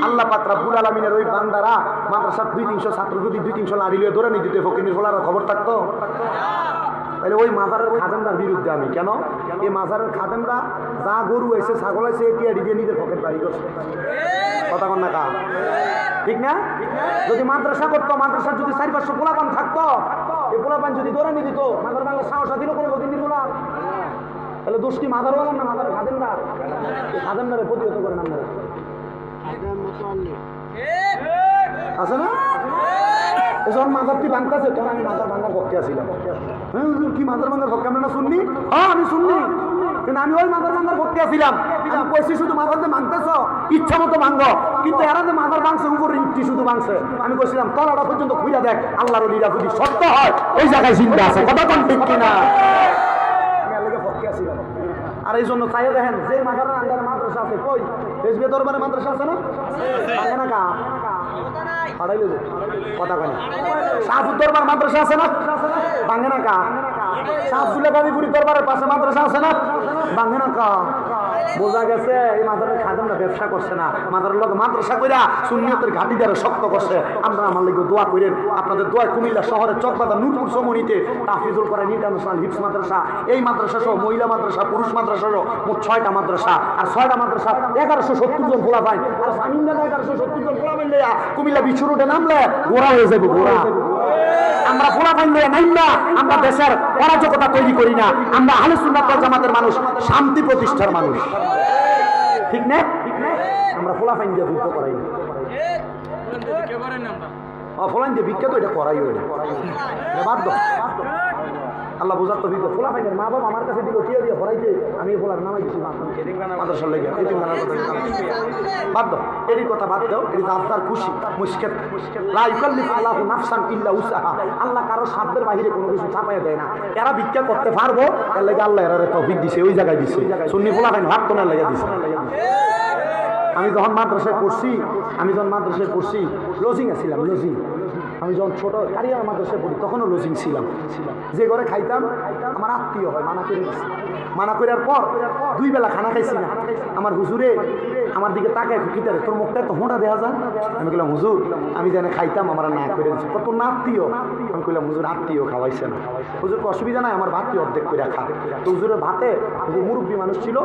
আল্লাহ পাক রব্বুল আলামিনের ওই বান্দারা মাদ্রাসার 2-300 ছাত্র যদি 2-300 লাড়ি লিয়ে ধরে নিতে ফকিরের ফলার খবর থাকতো? তাহলে ওই মাজারের খাদেমদার বিরুদ্ধে আমি কেন? এই মাজারের খাদেমরা যা গরু এসে ছাগল এসে এটিআডি দিয়ে নিজের পকেট বাড়ি করছে। কথা কন না কা? ঠিক না? যদি মাদ্রাসা করতো, মাদ্রাসার যদি 4-500 পোলাপান থাকতো, এই পোলাপান যদি ধরে নিয়ে দিত, মাদার বাংলা সাহস দিল কোনো প্রতিনিধি বলা, তাহলে দোষটি মাদারওয়ালার না মাদার খাদেমরা? এই খাদেমদারে প্রতিহত করেন আপনারা, আছে না? যখন মাদারটি ভাঙতেছে তখন আমি মাদার ভাঙার পক্ষে আসছিলাম। হ্যাঁ কি মাদার ভাঙার পক্ষে? আমরা না শুননি? হ্যাঁ আমি শুননি, কিন্তু আমি ওই মাদার ভাঙার পক্ষে আসছিলাম। আমি কইছি শুধু মাদার দিয়ে ভাঙতেছ, ইচ্ছা মতো ভাঙো, কিন্তু এরা যে মাদার ভাঙছে উপরে ইটটি শুধু ভাঙছে। আমি কইছিলাম তলাটা পর্যন্ত খুঁজা দেখ, আল্লাহর ওলিরা যদি সত্য হয় ওই জায়গায় চিন্তা আছে। কথা কোন ঠিক কিনা? আর এই জন্য চাইয়া দেখেন যে মাদারের আন্ডারে মাদ্রাসা আছে, কই রেজবে দরবারে মাদ্রাসা আছে না? আছে না কা? কথা কয় শাহপুর দরবার মাদ্রাসা আছে না? ভাঙে না কা? শাহপুরে গাজীপুরি দরবারের পাশে মাদ্রাসা আছে না? ভাঙে না কা? বোঝা গেছে এই মাদারের খাদেমরা ব্যবসা করছে না, মাদারের লোক মাদ্রাসা কইরা সুন্নিয়তের ঘাটি দ্বারা শক্ত করছে। আমরা আমার লাগে দোয়া করেন, আপনাদের দোয়া কুমিল্লা শহরের চকবাজার নূরপুর সমনিতে তাহফিজুল কোরআন ইন্টারন্যাশনাল হিফজ মাদ্রাসা, এই মাদ্রাসা সহ মহিলা মাদ্রাসা, পুরুষ মাদ্রাসা সহ মোট 6টা মাদ্রাসা, আর 6টা মাদ্রাসা 1170 জন খোলা পায়। আর সামিন্দা 1170 জন খোলা পাইলে কুমিল্লা বিশ্ব রোডে নামলে গোড়া হয়ে যাবে, গোড়া। আমরা ফোলা পাইলে নাই না, আমরা দেশের অরাজকতা তৈরি করি না, আমরা আহলে সুন্নাত ওয়াল জামাতের মানুষ, শান্তি প্রতিষ্ঠার মানুষ, ঠিক না? আমরা ফোলা ফাইন দিয়ে যুদ্ধ করাই না, ফোলাইন দিয়ে বিখ্যাত এটা করাই হইলে বাধ্য। আল্লাহ বোঝার তো বিখ্যাত ফোলা ফাইনের মা বাবা আমার কাছে দিল টিয়া দিয়ে ভরাইতে, আমি ফোলার নামাই দিচ্ছি মাদ্রাসার লেগে বাধ্য। এরই কথা বাদ দাও, এটি আপনার খুশি মুশকিল। লা ইউকাল্লিফু আল্লাহু নাফসান ইল্লা উসআহা, আল্লাহ কারো সাধ্যের বাহিরে কোনো কিছু চাপাইয়া দেয় না। এরা ভিক্ষা করতে পারবো, এর লেগে আল্লাহ এরা তৌফিক দিছে, ওই জায়গায় দিছে। সুন্নি ফোলা ফাইন হাত তোলার লেগে দিছে। আমি যখন মাদ্রাসায় পড়ছি লজিং ছিলাম, লজিং। আমি যখন ছোট কারিয়া মাদ্রাসায় পড়ি তখনও লজিং ছিলাম। যে ঘরে খাইতাম আমার আত্মীয় হয়, মানা করে দিচ্ছি। মানা করার পর 2 বেলা খানা খাইছি না। আমার হুজুরে আমার দিকে তাকায়, কিতারে তোর মুখটা তো হোঁটা দেওয়া যায়। আমি বললাম হুজুর আমি যেন খাইতাম আমার না করে দিচ্ছি। কত না আত্মীয়? আমি বললাম হুজুর আত্মীয় খাওয়াইছে না। হুজুর অসুবিধা নাই, আমার ভাতটি অর্ধেক করে খা। তো হুজুরের ভাতে, মুরব্বী মানুষ ছিল,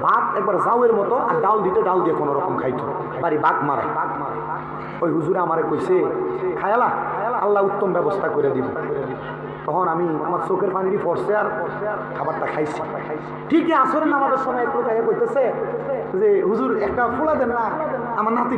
ভাত একবার জাউয়ের মতো, আর ডাল দিতে ডাল দিয়ে কোনো রকম খাইতো, বাড়ি বাঘ মারা। ওই হুজুরে আমারে কইছে খায়ালা আল্লাহ উত্তম ব্যবস্থা করে দিব। তখন আমি আমার চোখের পানিরই পড়ছে আর খাবারটা খাইছি। ঠিকই আসরের নামাজের সময় একটু কইতেছে যে হুজুর একটা ফোলা দেন না, আমার নাতিটা